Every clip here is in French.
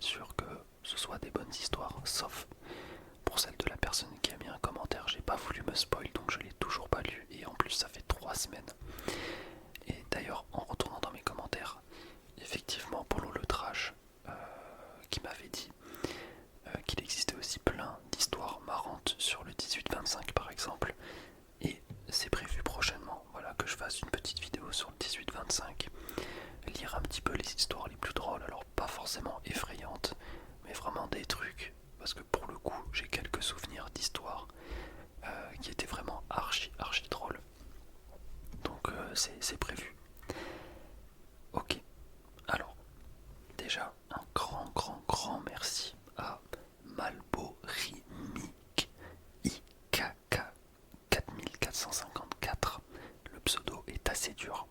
sûr que ce soit des bonnes histoires, sauf pour celle de la personne qui a mis un commentaire. J'ai pas voulu me spoil, donc je l'ai toujours pas lu, et en plus ça fait 3 semaines. Et d'ailleurs, en retournant dans mes commentaires, effectivement, Polo le Trash, qui m'avait dit qu'il existait aussi plein d'histoires marrantes sur le 18-25 par exemple, et c'est prévu prochainement, voilà, que je fasse une petite vidéo sur le 18-25, lire un petit peu les histoires les plus drôles, alors pas forcément effrayantes, mais vraiment des trucs, parce que pour le coup j'ai quelques souvenirs d'histoires qui étaient vraiment archi drôles, donc c'est prévu. Ok, alors déjà un grand merci à Malborimic IKK 4454. Le pseudo est assez dur.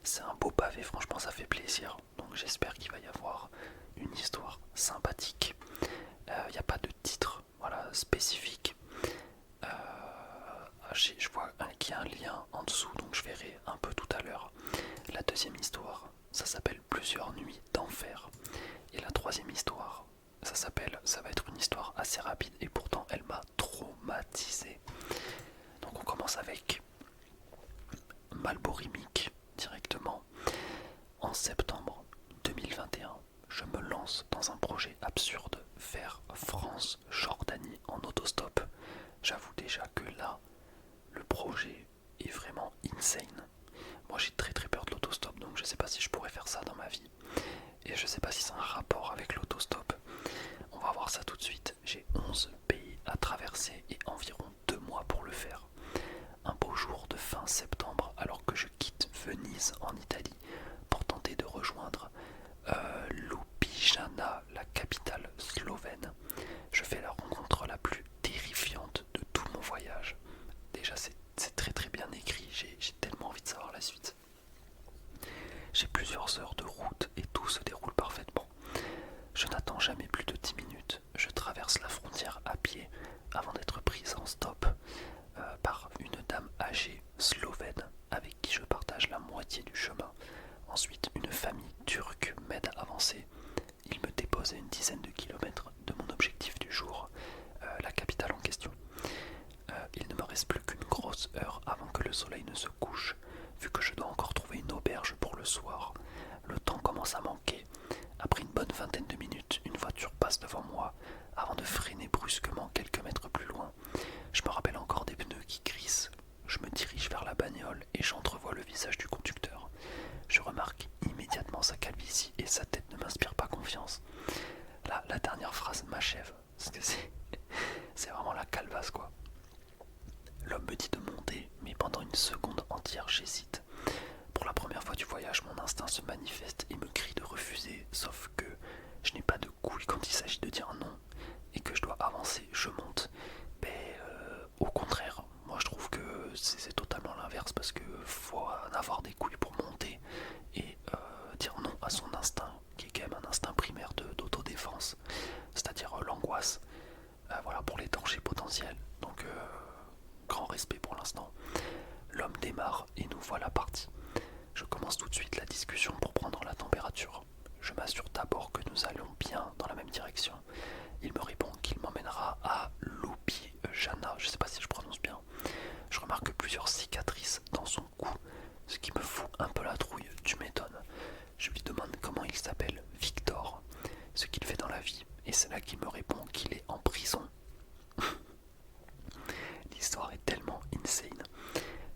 C'est un beau pavé, franchement ça fait plaisir. Donc j'espère qu'il va y avoir une histoire sympathique. Il n'y a pas de titre voilà, spécifique. Je vois qu'il y a un lien en dessous, donc je verrai un peu tout à l'heure. La deuxième histoire, ça s'appelle Plusieurs nuits d'enfer. Et la troisième histoire, ça va être une histoire assez rapide et pourtant elle m'a traumatisé. Donc on commence avec Malborimic directement. En septembre 2021, je me lance dans un projet absurde vers France-Jordanie en autostop. J'avoue déjà que là, le projet est vraiment insane. Moi j'ai très peur de l'autostop, donc je sais pas si je pourrais faire ça dans ma vie. Et je sais pas si c'est un rapport avec l'autostop. On va voir ça tout de suite. J'ai 11 pays à traverser et environ 2 mois pour le faire. Un beau jour de fin septembre, alors que je quitte Venise en Italie pour tenter de rejoindre Ljubljana, la capitale slovène, je fais la rencontre la plus terrifiante de tout mon voyage. Déjà c'est très bien écrit, j'ai tellement envie de savoir la suite. J'ai plusieurs heures de route et tout se déroule parfaitement. Je n'attends jamais plus de 10 minutes. Je traverse la frontière à pied avant d'être prise en stop par une dame âgée slovène avec qui je partage la moitié du chemin. Ensuite, une famille turque m'aide à avancer. Ils me déposent à une dizaine de kilomètres de mon objectif du jour, la capitale en question. Il ne me reste plus qu'une grosse heure avant que le soleil ne se couche, vu que je dois encore trouver une auberge pour le soir. Le temps commence à manquer. Après une bonne vingtaine de minutes, une voiture passe devant moi avant de freiner brusquement quelques mètres plus loin. Je me rappelle encore des pneus qui crissent. Je me dirige vers la bagnole et j'entrevois le visage du conducteur. Je remarque immédiatement sa calvitie et sa tête ne m'inspire pas confiance. Là, la dernière phrase m'achève, parce que c'est vraiment la calvasse quoi. L'homme me dit de monter, mais pendant une seconde entière j'hésite. Pour la première fois du voyage, mon instinct se manifeste et me crie de refuser, sauf que je n'ai pas de couilles quand il s'agit de dire non, et que je dois avancer, je monte. Mais au contraire, moi je trouve que c'est totalement l'inverse, parce que faut en avoir des couilles pour monter et dire non à son instinct, qui est quand même un instinct primaire d'autodéfense, c'est-à-dire l'angoisse, voilà, pour les dangers potentiels. Donc grand respect pour l'instant. L'homme démarre et nous voilà partis. Je commence tout de suite la discussion pour prendre la température. Je m'assure d'abord que nous allons bien dans la même direction. Il me répond qu'il m'emmènera à Ljubljana, je sais pas si je prononce bien. Je remarque plusieurs cicatrices dans son cou, ce qui me fout un peu la trouille, tu m'étonnes. Je lui demande comment il s'appelle, Victor, ce qu'il fait dans la vie, et c'est là qu'il me répond qu'il est en prison. L'histoire est tellement insane.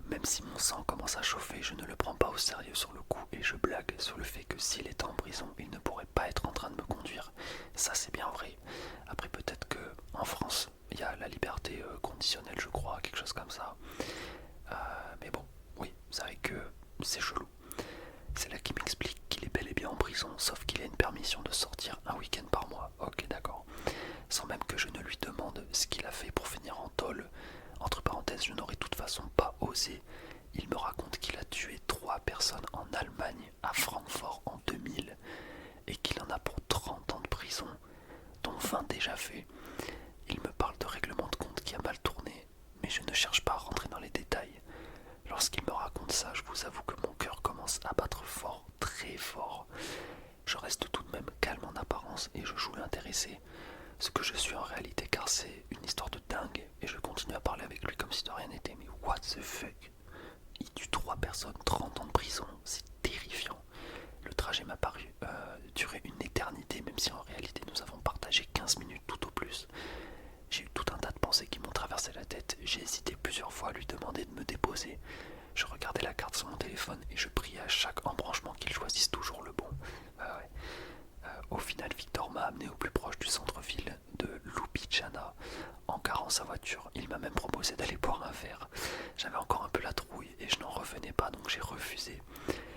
Même si mon sang commence à chauffer, je ne le prends pas au sérieux sur le coup et je blague sur le fait que s'il était en prison, il ne pourrait pas être en train de me conduire. Ça c'est bien vrai. Après peut-être que en France, il y a la liberté conditionnelle, je crois, quelque chose comme ça. Mais bon, oui, c'est vrai que c'est chelou. C'est là qu'il m'explique qu'il est bel et bien en prison, sauf qu'il a une permission de sortir un week-end par mois. Ok, d'accord. Sans même que je ne lui demande ce qu'il a fait pour finir en tôle. Entre parenthèses, je n'aurais de toute façon pas osé. Il me raconte qu'il a tué 3 personnes en Allemagne, à Francfort en 2000, et qu'il en a pour 30 ans de prison, dont 20 déjà faits. Il me parle de règlement de compte qui a mal tourné, mais je ne cherche pas à rentrer dans les détails. Lorsqu'il me raconte ça, je vous avoue que mon cœur commence à battre fort, très fort. Je reste tout de même calme en apparence et je joue intéressé ce que je suis en réalité, car c'est une histoire de dingue, et je continue à parler avec lui comme si de rien n'était. Mais what the fuck? Il tue 3 personnes, 30 ans de prison, c'est terrifiant. Le trajet m'a paru durer une éternité, même si en réalité nous avons partagé 15 minutes tout au plus. J'ai eu tout un tas de pensées qui m'ont traversé la tête, j'ai hésité plusieurs fois à lui demander de me déposer. Je regardais la carte sur mon téléphone et je priais à chaque embranchement qu'il choisisse toujours le bon. Ouais. Au final, Victor m'a amené au plus proche du centre-ville de Ljubljana en garant sa voiture. Il m'a même proposé d'aller boire un verre. J'avais encore un peu la trouille et je n'en revenais pas, donc j'ai refusé.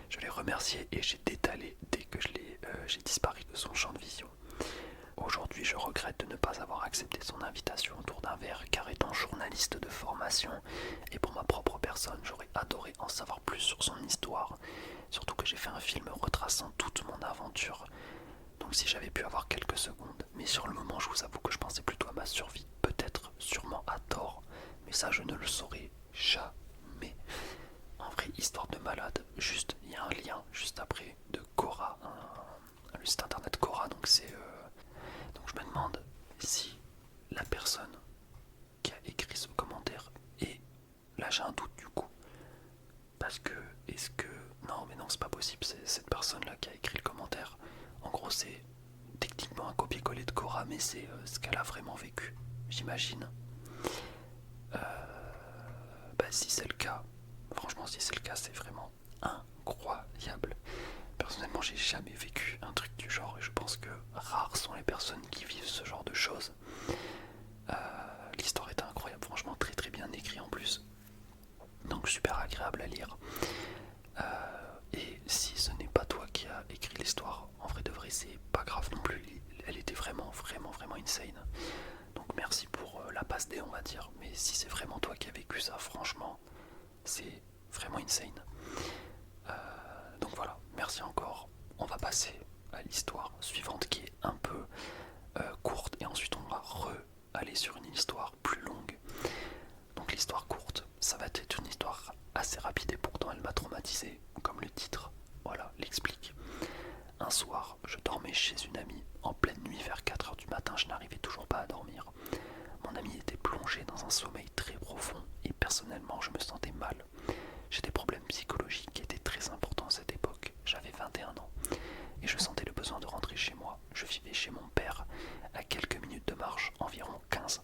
Je l'ai remercié et j'ai détalé dès que j'ai disparu de son champ de vision. Aujourd'hui, je regrette de ne pas avoir accepté son invitation autour d'un verre, car étant journaliste de formation et pour ma propre personne, j'aurais adoré en savoir plus sur son histoire. Surtout que j'ai fait un film retraçant toute mon aventure. Donc si j'avais pu avoir quelques secondes, mais sur le moment, je vous avoue que je pensais plutôt à ma survie, peut-être, sûrement à tort, mais ça je ne le saurais jamais. En vrai, histoire de malade, juste, il y a un lien juste après de Quora, le site internet Quora, donc c'est... Donc je me demande si la personne qui a écrit ce commentaire, et là j'ai un doute du coup, parce que, est-ce que... Non mais non, c'est pas possible, c'est cette personne-là qui a écrit le commentaire. En gros c'est techniquement un copier-coller de Quora, mais c'est ce qu'elle a vraiment vécu, j'imagine. Si c'est le cas, franchement si c'est le cas, c'est vraiment incroyable. Personnellement j'ai jamais vécu un truc du genre et je pense que rares sont les personnes qui vivent ce genre de choses. L'histoire est incroyable, franchement très très bien écrit en plus, donc super agréable à lire. Et si ce n'est pas toi qui as écrit l'histoire, en vrai de vrai c'est pas grave non plus, elle était vraiment insane. Donc merci pour la passe D on va dire, mais si c'est vraiment toi qui as vécu ça, franchement c'est vraiment insane. Donc voilà, merci encore. On va passer à l'histoire suivante qui est un peu courte et ensuite on va aller sur une histoire plus longue. Donc l'histoire courte, ça va être une histoire assez rapide et pourtant elle m'a traumatisé, comme le titre, voilà, l'explique. Un soir, je dormais chez une amie, en pleine nuit vers 4h du matin, je n'arrivais toujours pas à dormir. Mon amie était plongée dans un sommeil très profond et personnellement je me sentais mal. J'ai des problèmes psychologiques qui étaient très importants à cette époque, j'avais 21 ans et je sentais le besoin de rentrer chez moi. Je vivais chez mon père, à quelques minutes de marche, environ 15,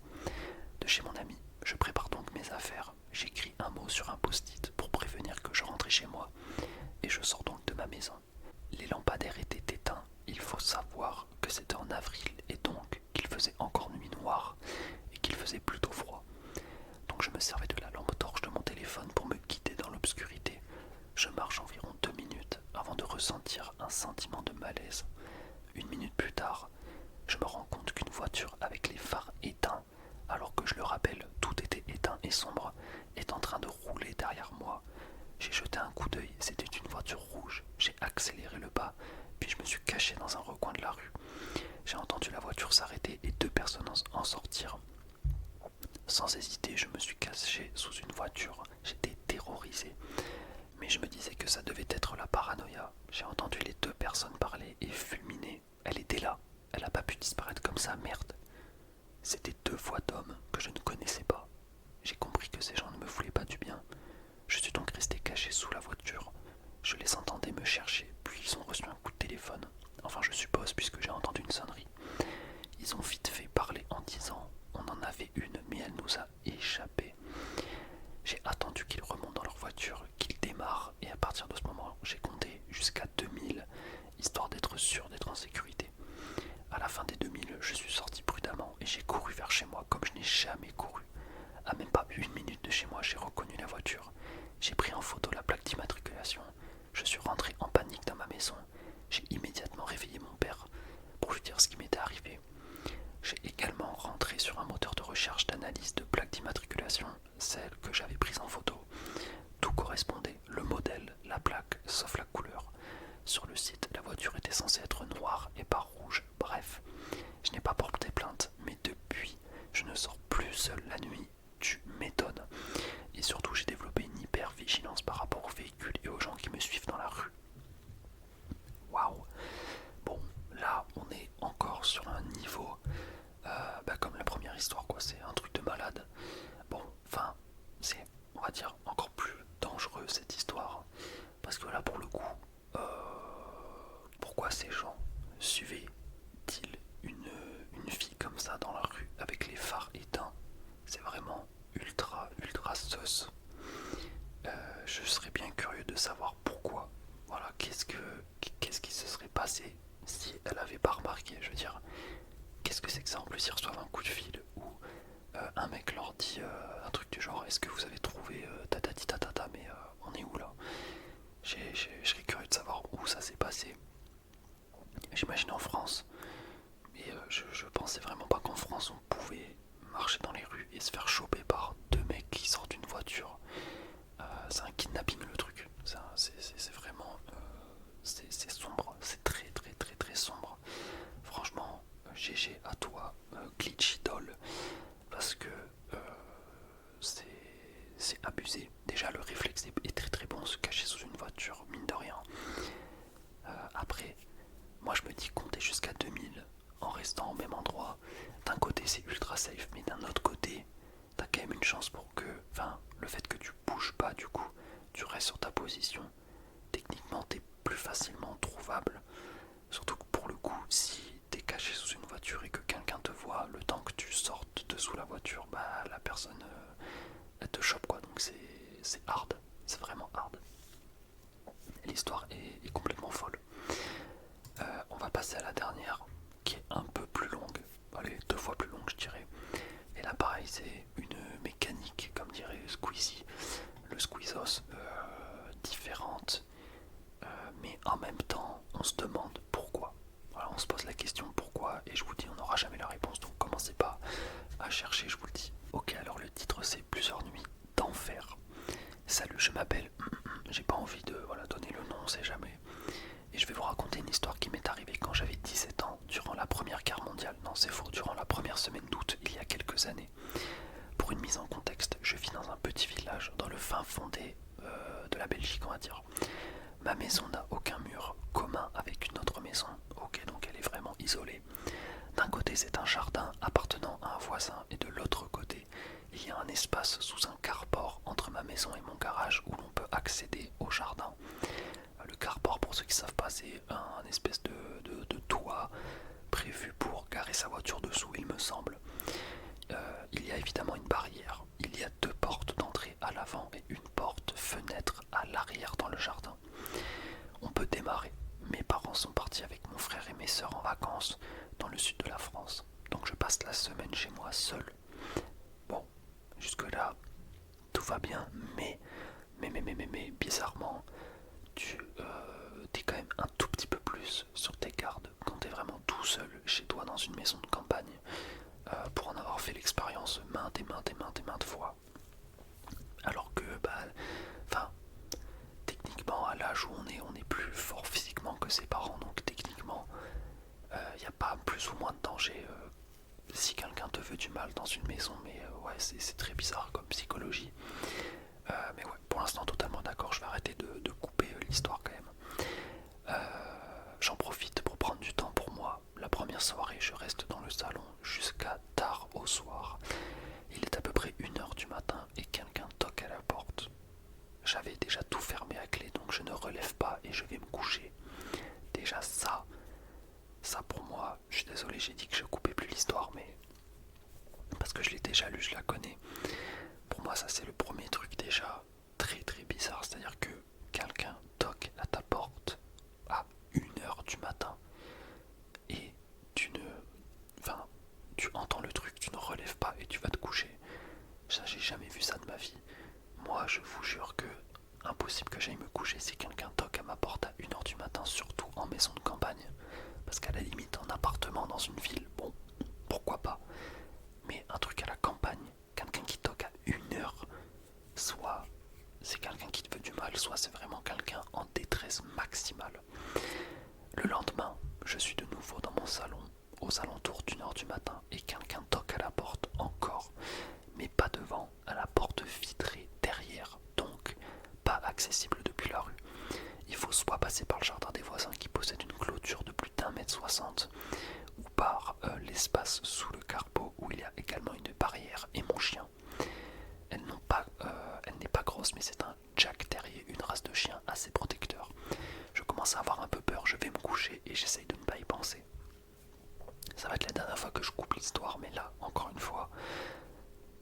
de chez mon ami. Je prépare donc mes affaires, j'écris un mot sur un post-it pour prévenir que je rentrais chez moi et je sors donc de ma maison. Les lampadaires étaient éteints, il faut savoir que c'était en avril et donc qu'il faisait encore nuit noire et qu'il faisait plutôt froid. Donc je me servais de la lampe torche de mon téléphone pour me guider dans l'obscurité. Je marche environ 2 minutes avant de ressentir un sentiment de malaise. 1 minute plus tard, je me rends compte qu'une voiture avec les phares éteints, alors que je le rappelle, tout était éteint et sombre, est en train de rouler derrière moi. J'ai jeté un coup d'œil, c'était une voiture rouge. J'ai accéléré le pas, puis je me suis caché dans un recoin de la rue. J'ai entendu la voiture s'arrêter et 2 personnes en sortir. Sans hésiter, je me suis caché sous une voiture. J'étais terrorisé. Mais je me disais que ça devait être la paranoïa. J'ai entendu les 2 personnes parler et fulminer. Elle était là. Elle n'a pas pu disparaître comme ça, merde. C'était 2 voix d'hommes que je ne connaissais pas. J'ai compris que ces gens ne me voulaient pas du bien. Je suis donc resté caché sous la voiture. Je les entendais me chercher, puis ils ont reçu un coup de téléphone. Enfin, je suppose, puisque j'ai entendu une sonnerie. Ils ont vite fait parler en disant « On en avait une, mais elle nous a échappé ». J'ai attendu qu'ils remontent dans leur voiture, qu'ils démarrent, et à partir de ce moment, j'ai compté jusqu'à 2000, histoire d'être sûr d'être en sécurité. À la fin des 2000, je suis sorti prudemment et j'ai couru vers chez moi comme je n'ai jamais couru. À même pas 1 minute de chez moi, j'ai reconnu la voiture. J'ai pris en photo la plaque d'immatriculation. Je suis rentré en panique dans ma maison. J'ai immédiatement réveillé mon père pour lui dire ce qui m'était arrivé. J'ai également rentré sur un moteur de recherche d'analyse de plaques d'immatriculation, celle que j'avais prise en photo. Tout correspondait, le modèle, la plaque, sauf la couleur. Sur le site, la voiture était censée être noire et pas rouge. Bref, je n'ai pas porté plainte, mais depuis, je ne sors plus seul la nuit. Tu m'étonnes. Et surtout, j'ai développé une hyper-vigilance par rapport aux véhicules et aux gens qui me suivent dans la rue. Waouh. Bon, là, on est encore sur un niveau dernière histoire, quoi. C'est un truc de malade. Bon, enfin, c'est, on va dire, encore plus dangereux cette histoire. Parce que là, pour le coup, pourquoi ces gens suivaient-ils une fille comme ça dans la rue avec les phares éteints? C'est vraiment ultra, ultra sus. Je serais bien curieux de savoir pourquoi. Voilà, qu'est-ce qui se serait passé si elle avait pas remarqué? Je veux dire, qu'est-ce que c'est que ça? En plus, ils reçoivent un coup de fil où un mec leur dit un truc du genre: est-ce que vous avez trouvé tatati tatata, mais on est où là? Je serais curieux de savoir où ça s'est passé. J'imagine en France, mais je pensais vraiment pas qu'en France on pouvait marcher dans les rues et se faire choper par deux mecs qui sortent d'une voiture. C'est un kidnapping le truc. C'est vraiment c'est sombre, c'est très très très très sombre. Franchement, GG à toi, Glitch Idol, parce que c'est abusé. Déjà le réflexe est très très bon, se cacher sous une voiture, mine de rien. Après, moi je me dis compter jusqu'à 2000 en restant au même endroit. D'un côté c'est ultra safe, mais d'un autre côté, t'as quand même une chance pour que, enfin, le fait que tu bouges pas, du coup, tu restes sur ta position. Techniquement, t'es plus facilement trouvable. Surtout que pour le coup, si t'es caché sous une voiture et que quelqu'un te voit, le temps que tu sortes de sous la voiture, bah la personne, elle te chope, quoi. Donc c'est hard, c'est vraiment hard. L'histoire est complètement folle. On va passer à la dernière, qui est un peu plus longue. Allez, 2 fois plus longue, je dirais. Et là, pareil, c'est une mécanique, comme dirait Squeezie, le Squeezos, différente. Mais en même temps, on se demande pourquoi. Voilà, on se pose la question pourquoi, et je vous dis, on n'aura jamais la réponse, donc commencez pas à chercher, je vous le dis. Ok, alors le titre, c'est Plusieurs nuits d'enfer. Salut, je m'appelle... J'ai pas envie de donner le nom, on sait jamais. Et je vais vous raconter une histoire qui m'est arrivée quand j'avais 17 ans, durant la Première Guerre mondiale. Non, c'est faux, durant la première semaine d'août, il y a quelques années. Pour une mise en contexte, je vis dans un petit village, dans le fin fond de la Belgique, on va dire. Ma maison n'a aucun mur commun avec une autre maison. Ok, donc elle est vraiment isolée. D'un côté, c'est un jardin appartenant à un voisin, et de l'autre côté, il y a un espace sous un carport entre ma maison et mon garage où l'on peut accéder au jardin. Le carport, pour ceux qui ne savent pas, c'est un espèce de toit prévu pour garer sa voiture dessous, il me semble. Il y a évidemment une barrière. Il y a 2 portes d'entrée à l'avant et une porte-fenêtre à l'arrière dans le jardin. On peut démarrer. Mes parents sont partis avec mon frère et mes sœurs en vacances dans le sud de la France. Donc je passe la semaine chez moi seul. Bon, jusque-là, tout va bien, mais bizarrement, tu es quand même un tout petit peu plus sur tes gardes quand tu es vraiment tout seul chez toi dans une maison de campagne, pour en avoir fait l'expérience maintes fois. Alors que, techniquement, à l'âge où on est plus fort physiquement que ses parents, donc techniquement, il n'y a pas plus ou moins de danger si quelqu'un te veut du mal dans une maison, mais ouais, c'est très bizarre comme psychologie. Mais ouais, pour l'instant, totalement d'accord, je vais arrêter de couper l'histoire quand même. J'en profite pour prendre du temps pour moi. La première soirée, je reste dans le salon jusqu'à tard au soir. Il est à peu près 1h du matin et quelqu'un toque à la porte. J'avais déjà tout fermé à clé, donc je ne relève pas et je vais me coucher. Déjà ça pour moi, je suis désolé, j'ai dit que je coupais plus l'histoire, mais parce que je l'ai déjà lu, je la connais. Pour moi, ça c'est le premier truc déjà très très bizarre, c'est-à-dire que quelqu'un toque à ta porte à 1h du matin et tu entends le truc, tu ne relèves pas et tu vas te coucher. Ça, j'ai jamais vu ça de ma vie. Moi, je vous jure que impossible que j'aille me coucher si quelqu'un toque à ma porte à 1h du matin, surtout en maison de campagne. Parce qu'à la limite, en appartement dans une ville, bon, pourquoi pas. Mais un truc à la campagne, quelqu'un qui toque à 1h, soit c'est quelqu'un qui te veut du mal, soit c'est vraiment quelqu'un en détresse maximale. Le lendemain, je suis de nouveau dans mon salon, aux alentours d'1h du matin, et quelqu'un toque à la porte encore, mais pas devant, à la porte vitrée derrière, donc pas accessible depuis la rue. Il faut soit passer par le jardin des voisins qui possède une clôture de plus d'1,60 m, ou par l'espace sous le carpot où il y a également une barrière et mon chien. Elle n'est pas grosse, mais c'est un Jack Terrier, une race de chien assez protecteur. Je commence à avoir un peu peur, je vais me coucher et j'essaye de ne pas y penser. Ça va être la dernière fois que je coupe l'histoire, mais là, encore une fois,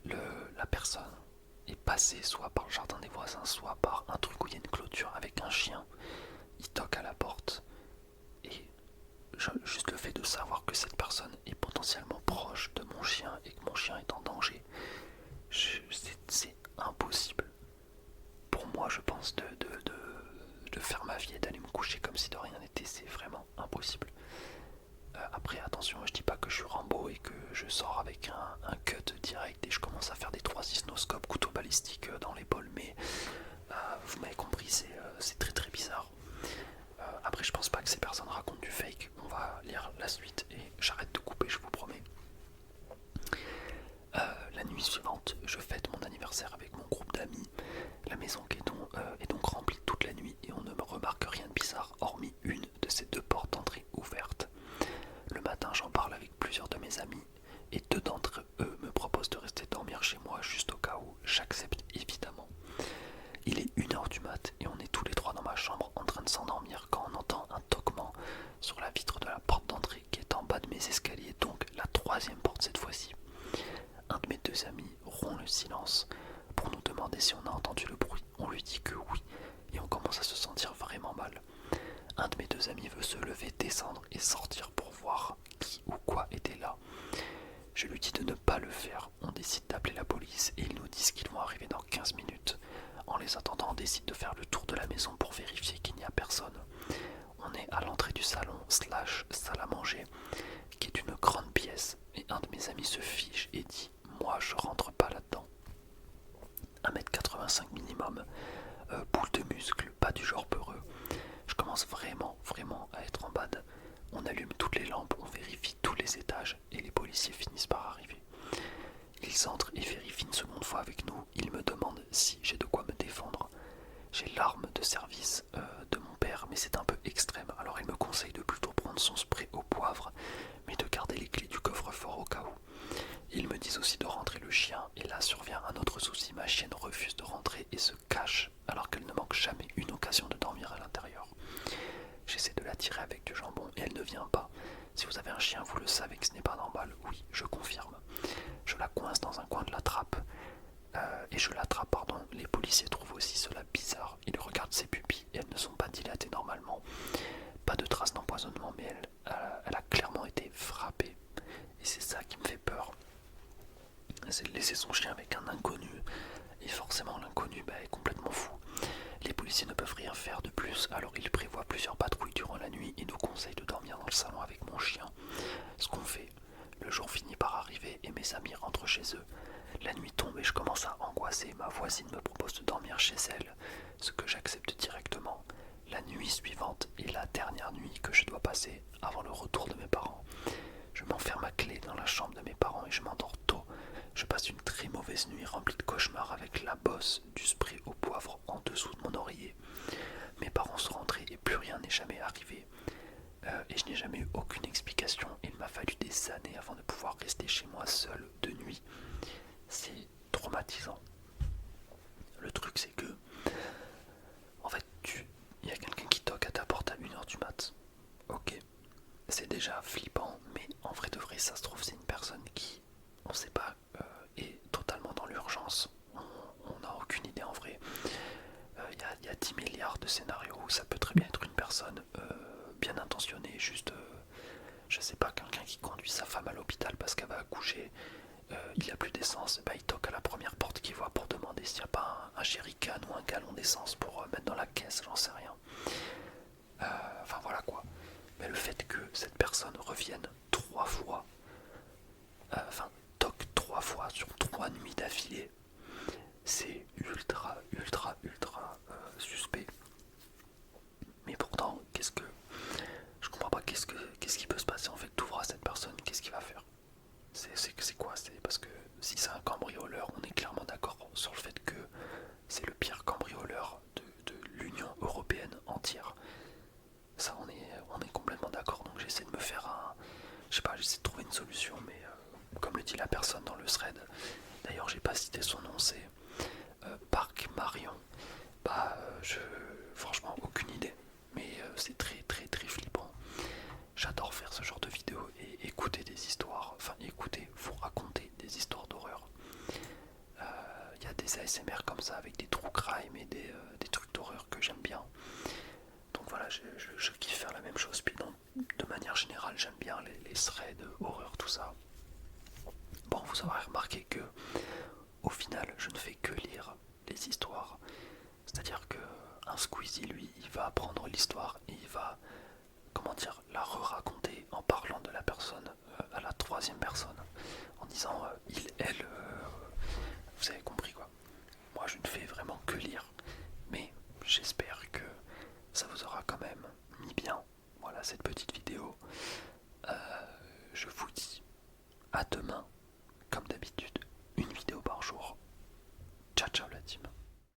la personne est passée soit par le jardin des voisins, soit par un truc où il y a une clôture avec un chien. Il toque à la porte et juste le fait de savoir que cette personne est potentiellement proche de mon chien et que mon chien est en danger, c'est impossible pour moi, je pense, de faire ma vie et d'aller me coucher comme si de rien n'était. C'est vraiment impossible. Après, attention, je dis pas que je suis Rambo et que je sors avec un cut direct et je commence à faire des 3-6 noscopes couteau balistique dans l'épaule, mais vous m'avez compris, c'est très très bizarre. Après, je pense pas que ces personnes racontent du fake. On va lire la suite et j'arrête de couper, je vous promets. La nuit suivante, je fête mon anniversaire avec mon groupe d'amis. La maison est donc remplie toute la nuit et on ne me remarque rien de bizarre, hormis une de ces deux portes d'entrée ouvertes. Le matin, j'en parle avec plusieurs de mes amis et deux d'entre eux me proposent de rester dormir chez moi juste au cas où. J'accepte évidemment. Il est 1h du mat et on est tous les trois dans ma chambre en train de s'endormir quand on entend un toquement sur la vitre de la porte d'entrée qui est en bas de mes escaliers, donc la troisième porte cette fois-ci. Un de mes deux amis rompt le silence pour nous demander si on a entendu le bruit. On lui dit que oui et on commence à se sentir vraiment mal. Un de mes deux amis veut se lever, descendre et sortir pour voir qui ou quoi était là. Je lui dis de ne pas le faire. On décide d'appeler la police et ils nous disent qu'ils vont arriver dans 15 minutes. En les attendant, on décide de faire le tour de la maison pour vérifier qu'il n'y a personne. On est à l'entrée du salon / salle à manger, qui est une grande pièce, et un de mes amis se fiche et dit « Moi, je rentre pas là-dedans. » 1m85 minimum, boule de muscles, pas du genre peureux. Je commence vraiment à être en bad. On allume toutes les lampes, on vérifie tous les étages et les policiers finissent par arriver. Ils entrent et vérifient une seconde fois avec nous. Ils me demandent si j'ai de quoi me défendre. J'ai l'arme de service de mon père, mais c'est un peu extrême. Alors il me conseille de plutôt prendre son spray au poivre, mais de garder les clés du coffre-fort au cas où. Ils me disent aussi de rentrer le chien, et là survient un autre souci. Ma chienne refuse de rentrer et se cache, alors qu'elle ne manque jamais une occasion de dormir à l'intérieur. J'essaie de la tirer avec du jambon et elle ne vient pas. Si vous avez un chien, vous le savez que ce n'est pas normal. Oui, je confirme. Je la coince dans un coin de la trappe. Les policiers trouvent aussi cela bizarre. Ils regardent ses pupilles et elles ne sont pas dilatées normalement. Pas de traces d'empoisonnement, mais elle a clairement été frappée. Et c'est ça qui me fait peur. C'est de laisser son chien avec un inconnu. Et forcément, l'inconnu est complètement fou. Les policiers ne peuvent rien faire de plus, alors ils prévoient plusieurs patrouilles durant la nuit et nous conseillent de dormir dans le salon avec mon chien. Ce qu'on fait. Le jour finit par arriver et mes amis rentrent chez eux. La nuit tombe et je commence à angoisser. Ma voisine me propose de dormir chez elle, ce que j'accepte directement. La nuit suivante est la dernière nuit que je dois passer avant le retour de mes parents. Je m'enferme à clé dans la chambre de mes parents et je m'endors tôt. Je passe une très mauvaise nuit remplie de cauchemars avec la bosse du spray au poivre en dessous de mon oreiller. Mes parents sont rentrés et plus rien n'est jamais arrivé. Et je n'ai jamais eu aucune explication. Il m'a fallu des années avant de pouvoir rester chez moi seul de nuit. C'est traumatisant. Le truc c'est que, en fait, il y a quelqu'un qui toque à ta porte à 1h du mat. Ok, c'est déjà flippant, mais en vrai de vrai, ça se trouve, c'est une personne qui, on sait pas, est totalement dans l'urgence. On n'a aucune idée en vrai. Il y a 10 milliards de scénarios où ça peut très bien être une personne bien intentionnée, juste, je sais pas, quelqu'un qui conduit sa femme à l'hôpital parce qu'elle va accoucher. Il a plus d'essence, il toque à la première porte qu'il voit pour demander s'il n'y a pas un jerrycan ou un gallon d'essence pour mettre dans la caisse, j'en sais rien. Enfin voilà quoi. Mais le fait que cette personne revienne 3 fois, toque 3 fois sur 3 nuits d'affilée, c'est ultra suspect. Mais pourtant, je comprends pas qu'est-ce qui peut se passer en fait. T'ouvres à cette personne, qu'est-ce qu'il va faire? C'est quoi? C'est parce que si c'est un cambrioleur, on est clairement d'accord sur le fait que c'est le pire cambrioleur de l'Union Européenne entière. Ça, on est complètement d'accord. Donc j'essaie de me faire j'essaie de trouver une solution, mais comme le dit la personne dans le thread, d'ailleurs j'ai pas cité son nom, c'est Parc Marion. Franchement aucune idée, mais c'est très très très flippant. J'adore faire ce genre de vidéos et écouter des histoires, enfin écouter, vous raconter des histoires d'horreur. Il y a des ASMR comme ça avec des true crime et des trucs d'horreur que j'aime bien. Donc voilà, je kiffe faire la même chose. Puis de manière générale, j'aime bien les threads, horreur, tout ça. Bon, vous aurez remarqué que au final, je ne fais que lire les histoires. C'est-à-dire que un Squeezie, lui, il va apprendre l'histoire et il va, comment dire, la re-raconter en parlant de la personne à la troisième personne, en disant il, elle, vous avez compris quoi. Moi, je ne fais vraiment que lire, mais j'espère que ça vous aura quand même mis bien. Voilà, cette petite